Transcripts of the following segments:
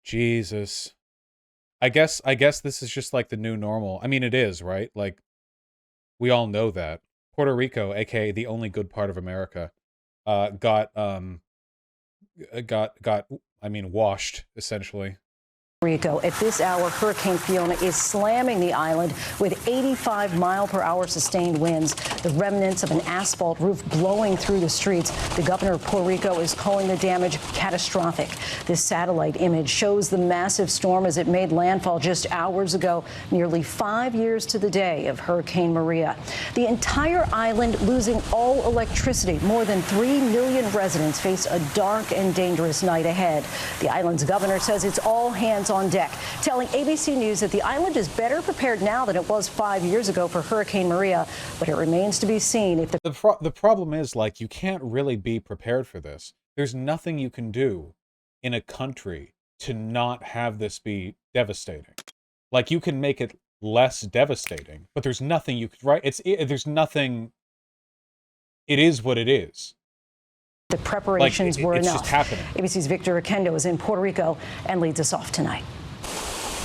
Jesus. I guess this is just like the new normal. I mean, it is, right? Like, we all know that. Puerto Rico, aka the only good part of America, got I mean, washed, essentially. Rico. At this hour, Hurricane Fiona is slamming the island with 85-mile-per-hour sustained winds. The remnants of an asphalt roof blowing through the streets. The governor of Puerto Rico is calling the damage catastrophic. This satellite image shows the massive storm as it made landfall just hours ago, nearly 5 years to the day of Hurricane Maria. The entire island losing all electricity. More than 3 million residents face a dark and dangerous night ahead. The island's governor says it's all hands on deck, telling ABC News that the island is better prepared now than it was 5 years ago for Hurricane Maria, but it remains to be seen if the problem is, like, you can't really be prepared for this. There's nothing you can do in a country to not have this be devastating. Like, you can make it less devastating, but there's nothing you could, right? There's nothing. It is what it is. The preparations were enough. It's just happening. ABC's Victor Akendo is in Puerto Rico and leads us off tonight.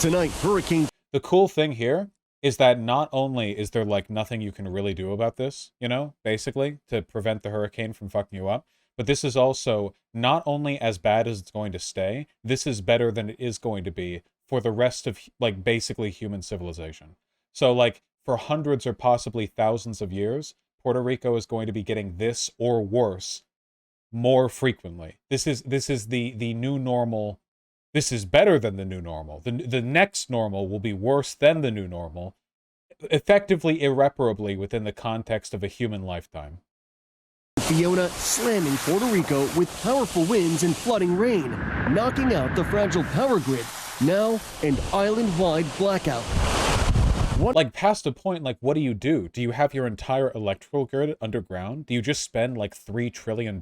Tonight, Hurricane. The cool thing here is that not only is there, like, nothing you can really do about this, you know, basically, to prevent the hurricane from fucking you up, but this is also not only as bad as it's going to stay, this is better than it is going to be for the rest of, like, basically human civilization. So, like, for hundreds or possibly thousands of years, Puerto Rico is going to be getting this or worse more frequently. This is the new normal. This is better than the new normal. The next normal will be worse than the new normal, effectively irreparably within the context of a human lifetime. Fiona slamming Puerto Rico with powerful winds and flooding rain, knocking out the fragile power grid. Now an island-wide blackout. Like, past a point, like, what do you do? Do you have your entire electrical grid underground? Do you just spend, like, $3 trillion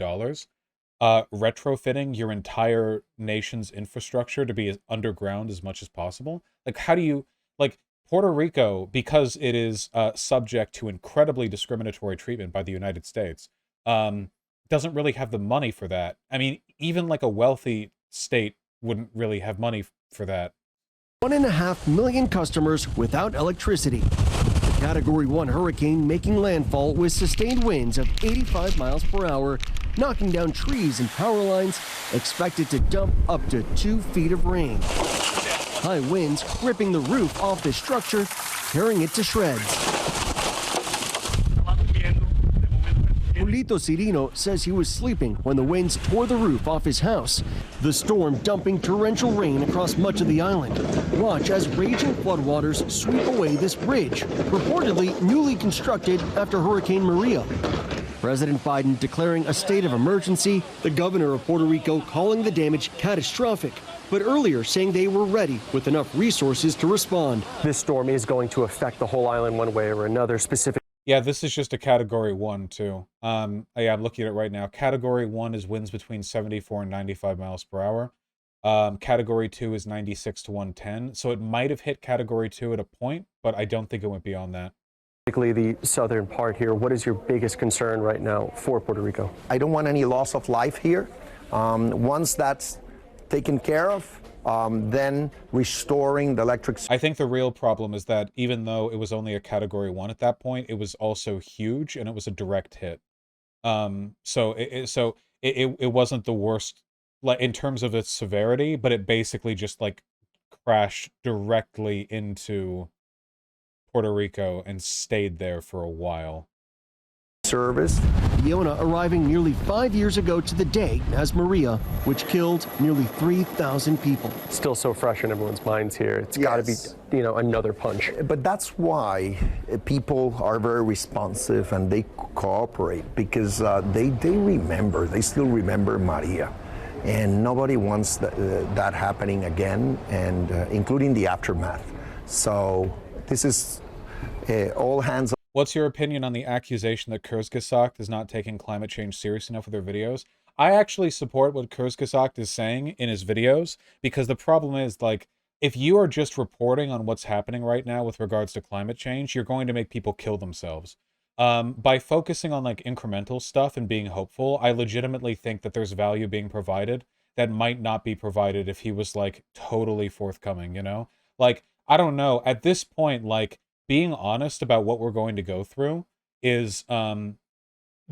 retrofitting your entire nation's infrastructure to be as underground as much as possible? Like, how do you, like, Puerto Rico, because it is subject to incredibly discriminatory treatment by the United States, doesn't really have the money for that. I mean, even, like, a wealthy state wouldn't really have money for that. 1.5 million customers without electricity. The Category 1 hurricane making landfall with sustained winds of 85 miles per hour, knocking down trees and power lines, expected to dump up to 2 feet of rain. High winds ripping the roof off the structure, tearing it to shreds. Julito Cirino says he was sleeping when the winds tore the roof off his house. The storm dumping torrential rain across much of the island. Watch as raging floodwaters sweep away this bridge, reportedly newly constructed after Hurricane Maria. President Biden declaring a state of emergency, the governor of Puerto Rico calling the damage catastrophic, but earlier saying they were ready with enough resources to respond. This storm is going to affect the whole island one way or another. Yeah, this is just a Category 1, too. Yeah, I'm looking at it right now. Category 1 is winds between 74 and 95 miles per hour. Category 2 is 96 to 110. So it might have hit Category 2 at a point, but I don't think it went beyond that. Particularly the southern part here. What is your biggest concern right now for Puerto Rico? I don't want any loss of life here. Once that's taken care of, then restoring the electric. I think the real problem is that even though it was only a Category 1 at that point, it was also huge and it was a direct hit. So it wasn't the worst, like, in terms of its severity, but it basically just, like, crashed directly into Puerto Rico and stayed there for a while. Service. Fiona arriving nearly 5 years ago to the day as Maria, which killed nearly 3,000 people. Still so fresh in everyone's minds here. It's got to be, you know, another punch. But that's why people are very responsive and they cooperate, because they remember, they still remember Maria. And nobody wants that happening again, and including the aftermath. So this is all hands. What's your opinion on the accusation that Kurzgesagt is not taking climate change serious enough with their videos? I actually support what Kurzgesagt is saying in his videos, because the problem is, like, if you are just reporting on what's happening right now with regards to climate change, you're going to make people kill themselves. By focusing on, like, incremental stuff and being hopeful, I legitimately think that there's value being provided that might not be provided if he was, like, totally forthcoming, you know? Like, I don't know. At this point, like, being honest about what we're going to go through is,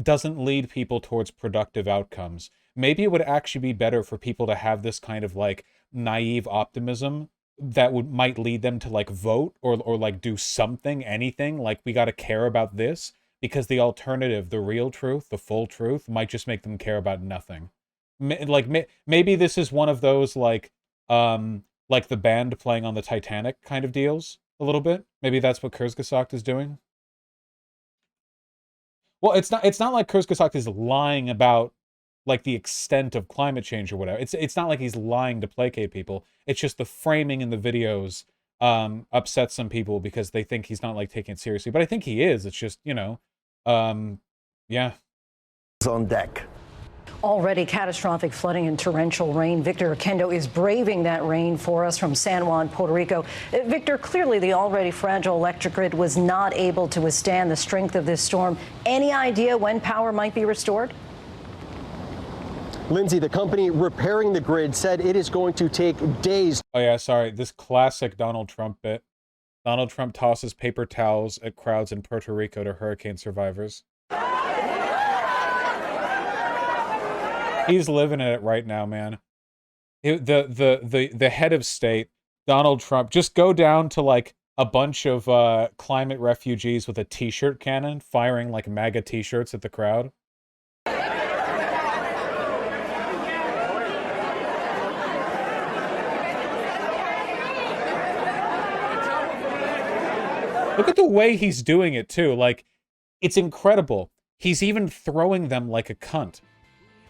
doesn't lead people towards productive outcomes. Maybe it would actually be better for people to have this kind of, like, naive optimism that might lead them to, like, vote or like do something, anything. Like, we got to care about this, because the alternative, the real truth, the full truth, might just make them care about nothing. Maybe this is one of those, like the band playing on the Titanic kind of deals a little bit. Maybe that's what Kurzgesagt is doing. Well, it's not like Kurzgesagt is lying about, like, the extent of climate change or whatever. It's not like he's lying to placate people. It's just the framing in the videos upsets some people because they think he's not, like, taking it seriously. But I think he is. It's just, you know, yeah. It's on deck. Already catastrophic flooding and torrential rain. Victor Akendo is braving that rain for us from San Juan, Puerto Rico. Victor, clearly the already fragile electric grid was not able to withstand the strength of this storm. Any idea when power might be restored? Lindsay, the company repairing the grid said it is going to take days. Oh, yeah, sorry. This classic Donald Trump bit. Donald Trump tosses paper towels at crowds in Puerto Rico to hurricane survivors. He's living in it right now, man. The head of state, Donald Trump, just go down to, like, a bunch of climate refugees with a t-shirt cannon firing, like, MAGA t-shirts at the crowd. Look at the way he's doing it, too. Like, it's incredible. He's even throwing them like a cunt.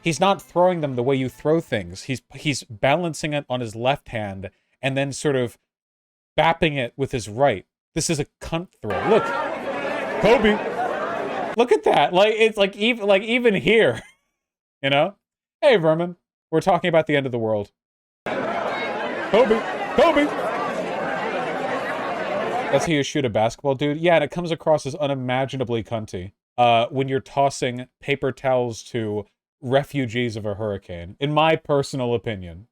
He's not throwing them the way you throw things. He's balancing it on his left hand and then sort of bapping it with his right. This is a cunt throw. Look. Kobe. Look at that. Like, it's like even here. You know? Hey, Vermin. We're talking about the end of the world. Kobe. Kobe. That's how you shoot a basketball, dude? Yeah, and it comes across as unimaginably cunty when you're tossing paper towels to refugees of a hurricane, in my personal opinion.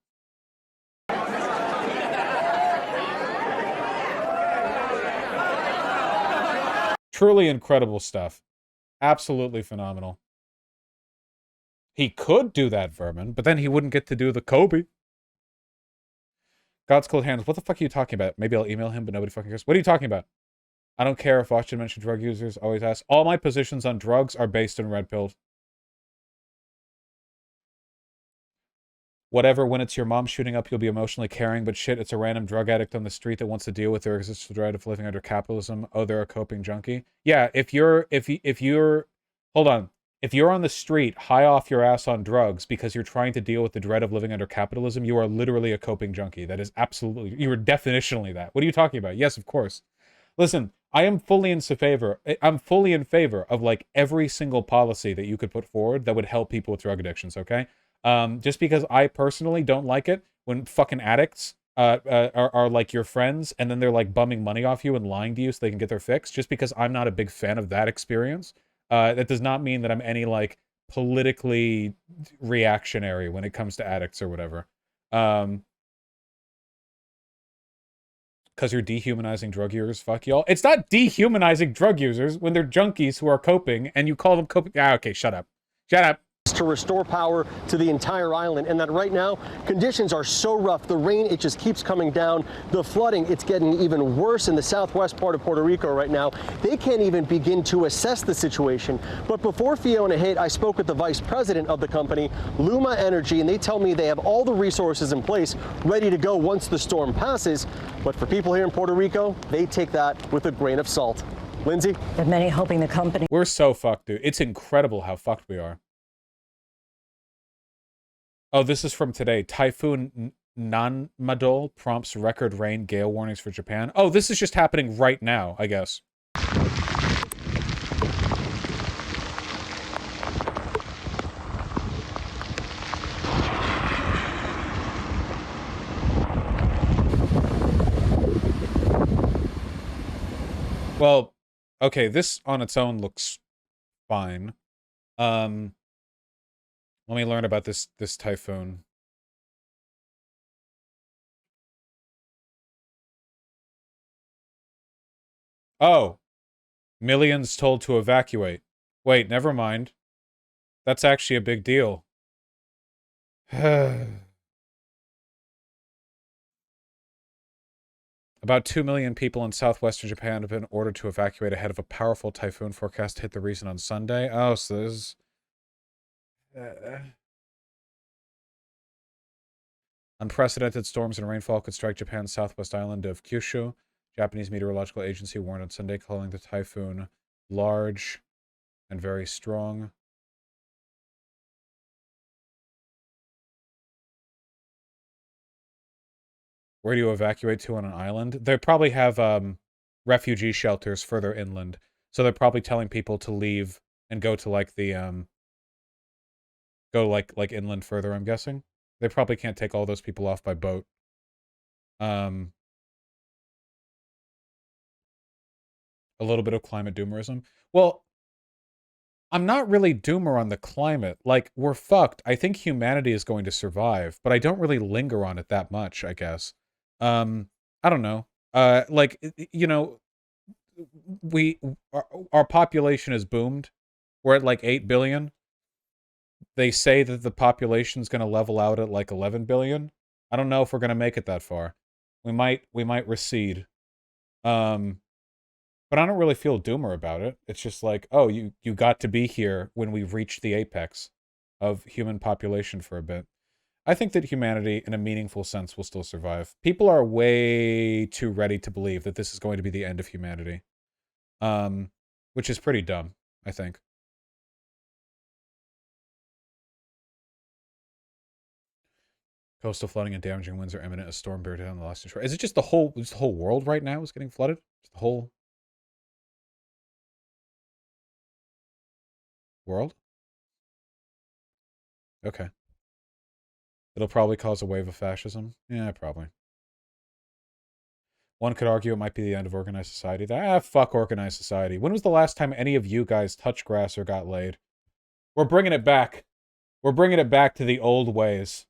Truly incredible stuff. Absolutely phenomenal. He could do that, Vermin, but then he wouldn't get to do the Kobe. God's cold hands. What the fuck are you talking about? Maybe I'll email him, but nobody fucking cares. What are you talking about? I don't care if Vaush mentioned drug users. Always ask. All my positions on drugs are based in red pills. Whatever, when it's your mom shooting up, you'll be emotionally caring, but shit, it's a random drug addict on the street that wants to deal with their existential dread of living under capitalism. Oh, they're a coping junkie. Yeah, if you're hold on. If you're on the street, high off your ass on drugs because you're trying to deal with the dread of living under capitalism, you are literally a coping junkie. That is absolutely, you are definitionally that. What are you talking about? Yes, of course. Listen, I'm fully in favor of, like, every single policy that you could put forward that would help people with drug addictions, okay? Just because I personally don't like it when fucking addicts are like your friends and then they're, like, bumming money off you and lying to you so they can get their fix, just because I'm not a big fan of that experience, that does not mean that I'm any, like, politically reactionary when it comes to addicts or whatever. Because you're dehumanizing drug users, fuck y'all. It's not dehumanizing drug users when they're junkies who are coping and you call them coping. Ah, okay, shut up. Shut up. To restore power to the entire island, and that right now conditions are so rough. The rain, it just keeps coming down. The flooding, it's getting even worse in the southwest part of Puerto Rico right now. They can't even begin to assess the situation. But before Fiona hit, I spoke with the vice president of the company, Luma Energy, and they tell me they have all the resources in place ready to go once the storm passes. But for people here in Puerto Rico, they take that with a grain of salt. Lindsay? But many hoping the company. We're so fucked, dude. It's incredible how fucked we are. Oh, this is from today. Typhoon Nanmadol prompts record rain, gale warnings for Japan. Oh, this is just happening right now, I guess. Well, okay, this on its own looks fine. Let me learn about this typhoon. Oh, millions told to evacuate. Wait, never mind. That's actually a big deal. About 2 million people in southwestern Japan have been ordered to evacuate ahead of a powerful typhoon forecast to hit the region on Sunday. Oh, so this is... Unprecedented storms and rainfall could strike Japan's southwest island of Kyushu. Japanese Meteorological Agency warned on Sunday, calling the typhoon large and very strong. Where do you evacuate to on an island? They probably have refugee shelters further inland. So they're probably telling people to leave and go to like the go like inland further, I'm guessing. They probably can't take all those people off by boat. A little bit of climate doomerism. Well, I'm not really doomer on the climate. Like, we're fucked. I think humanity is going to survive, but I don't really linger on it that much, I guess. I don't know. Like, you know, our population has boomed. We're at like 8 billion. They say that the population's going to level out at like 11 billion. I don't know if we're going to make it that far. We might recede. But I don't really feel doomer about it. It's just like, oh, you got to be here when we reached the apex of human population for a bit. I think that humanity, in a meaningful sense, will still survive. People are way too ready to believe that this is going to be the end of humanity. Which is pretty dumb, I think. Coastal flooding and damaging winds are imminent as storm bear down the Alaska shore. Is it just the whole world right now is getting flooded? Just the whole world? Okay. It'll probably cause a wave of fascism. Yeah, probably. One could argue it might be the end of organized society. Fuck organized society. When was the last time any of you guys touched grass or got laid? We're bringing it back. We're bringing it back to the old ways.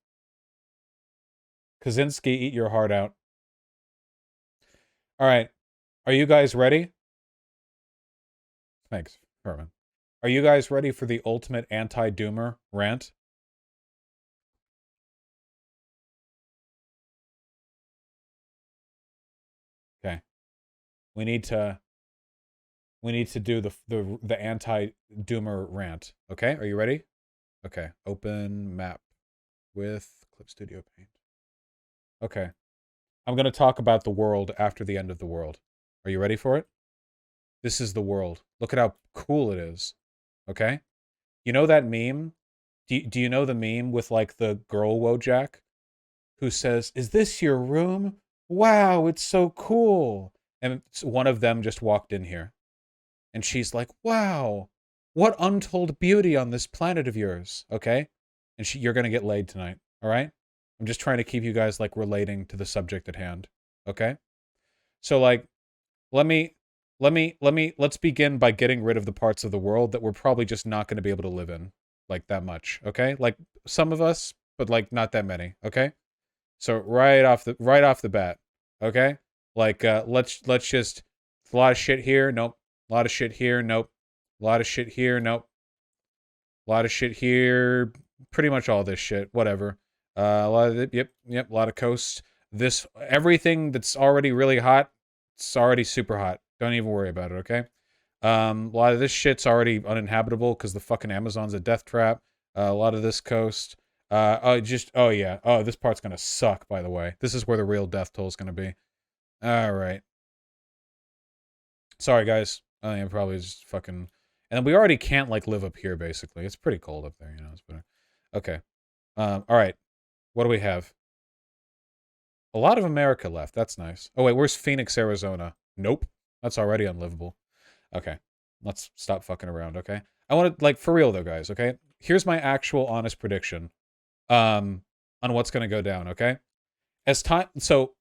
Kaczynski, eat your heart out. All right. Are you guys ready? Thanks, Herman. Are you guys ready for the ultimate anti-doomer rant? Okay. We need to do the anti-doomer rant. Okay? Are you ready? Okay. Open map with Clip Studio Paint. Okay. I'm going to talk about the world after the end of the world. Are you ready for it? This is the world. Look at how cool it is. Okay? You know that meme? Do you know the meme with like the girl Wojak who says, "Is this your room? Wow, it's so cool." And one of them just walked in here. And she's like, "Wow, what untold beauty on this planet of yours." Okay? And you're going to get laid tonight. All right? I'm just trying to keep you guys like relating to the subject at hand. Okay? So like, let's begin by getting rid of the parts of the world that we're probably just not going to be able to live in like that much. Okay? Like some of us, but like not that many. Okay? So right off the bat. Okay? Like, let's just, a lot of shit here. Nope. A lot of shit here. Nope. A lot of shit here. Nope. A lot of shit here. Pretty much all this shit. Whatever. A lot of yep. A lot of coast. Everything that's already really hot, it's already super hot. Don't even worry about it, okay? A lot of this shit's already uninhabitable because the fucking Amazon's a death trap. A lot of this coast. Oh yeah. Oh, this part's gonna suck, by the way. This is where the real death toll is gonna be. All right. Sorry, guys. I am probably just fucking... And we already can't, like, live up here, basically. It's pretty cold up there, you know. It's better. Okay. All right. What do we have? A lot of America left. That's nice. Oh, wait. Where's Phoenix, Arizona? Nope. That's already unlivable. Okay. Let's stop fucking around, okay? I want to, like, for real, though, guys, okay? Here's my actual honest prediction on what's going to go down, okay? So,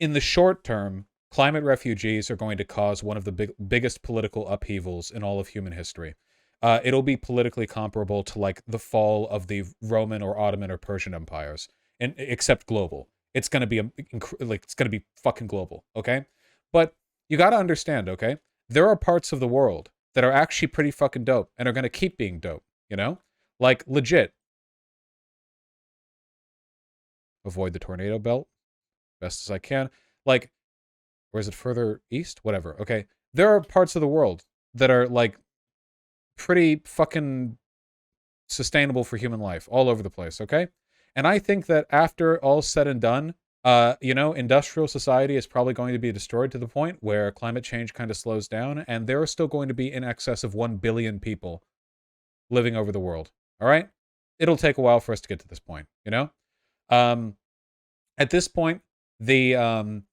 in the short term, climate refugees are going to cause one of the biggest political upheavals in all of human history. It'll be politically comparable to like the fall of the Roman or Ottoman or Persian empires, except global. It's gonna be it's gonna be fucking global, okay? But You got to understand, okay? There are parts of the world that are actually pretty fucking dope and are going to keep being dope, you know? Like, legit. Avoid the tornado belt best as I can. Like, or is it further east? Whatever, okay? There are parts of the world that are, like, pretty fucking sustainable for human life all over the place, okay? And I think that after all's said and done, you know, industrial society is probably going to be destroyed to the point where climate change kind of slows down, and there are still going to be in excess of 1 billion people living over the world, all right? It'll take a while for us to get to this point, you know? At this point, the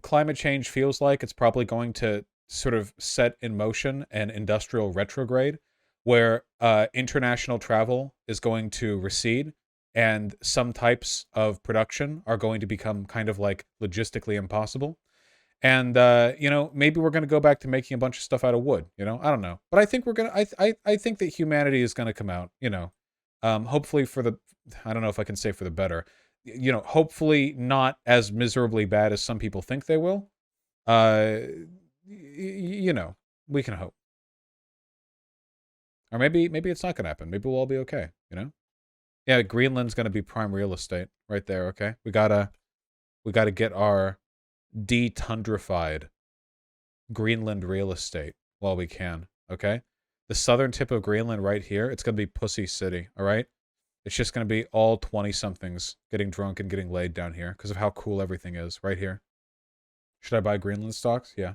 climate change feels like it's probably going to sort of set in motion an industrial retrograde where international travel is going to recede and some types of production are going to become kind of like logistically impossible. And, you know, maybe we're going to go back to making a bunch of stuff out of wood, you know? I don't know. But I think we're going to, I think that humanity is going to come out, you know, hopefully for the, I don't know if I can say for the better, you know, hopefully not as miserably bad as some people think they will. You know, we can hope. Or maybe it's not going to happen. Maybe we'll all be okay, you know? Yeah, Greenland's going to be prime real estate right there, okay? We gotta get our detundrified Greenland real estate while we can, okay? The southern tip of Greenland right here, it's going to be Pussy City, all right? It's just going to be all 20-somethings getting drunk and getting laid down here because of how cool everything is right here. Should I buy Greenland stocks? Yeah.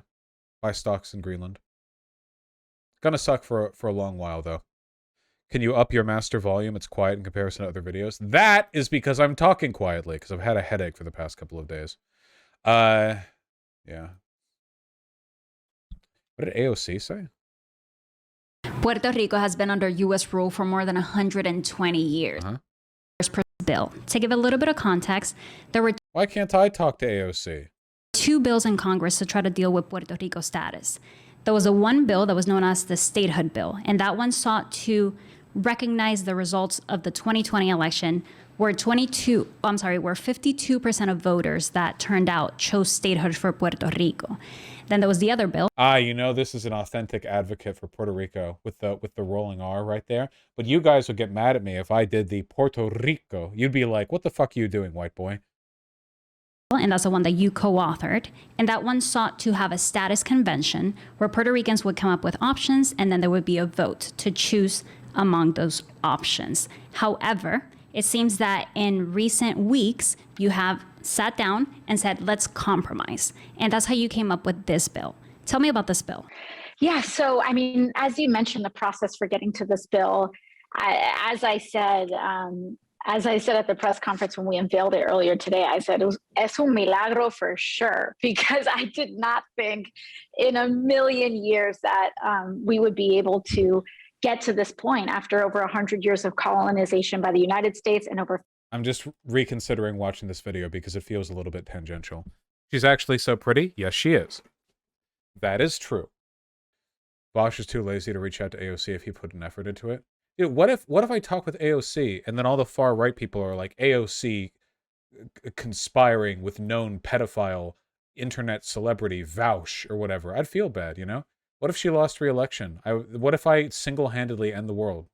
Buy stocks in Greenland. Gonna suck for a long while, though. Can you up your master volume? It's quiet in comparison to other videos. That is because I'm talking quietly, because I've had a headache for the past couple of days. Yeah. What did AOC say? Puerto Rico has been under U.S. rule for more than 120 years. Per bill. To give a little bit of context, there were Why can't I talk to AOC? 2 bills in Congress to try to deal with Puerto Rico's status. There was one bill that was known as the statehood bill, and that one sought to recognize the results of the 2020 election, where 52% of voters that turned out chose statehood for Puerto Rico. Then there was the other bill. You know, this is an authentic advocate for Puerto Rico with the rolling R right there. But you guys would get mad at me if I did the Puerto Rico. You'd be like, what the fuck are you doing, white boy? And that's the one that you co-authored. And that one sought to have a status convention where Puerto Ricans would come up with options, and then there would be a vote to choose among those options. However, it seems that in recent weeks, you have sat down and said, let's compromise. And that's how you came up with this bill. Tell me about this bill. Yeah, so, I mean, as you mentioned, the process for getting to this bill, as I said at the press conference when we unveiled it earlier today, I said es un milagro for sure, because I did not think in a million years that we would be able to get to this point after over 100 years of colonization by the United States and over... I'm just reconsidering watching this video because it feels a little bit tangential. She's actually so pretty? Yes, she is. That is true. Vaush is too lazy to reach out to AOC if he put an effort into it. Dude, what if I talk with AOC and then all the far right people are like, AOC conspiring with known pedophile internet celebrity Vaush or whatever? I'd feel bad, you know? What if she lost re-election? What if I single-handedly end the world?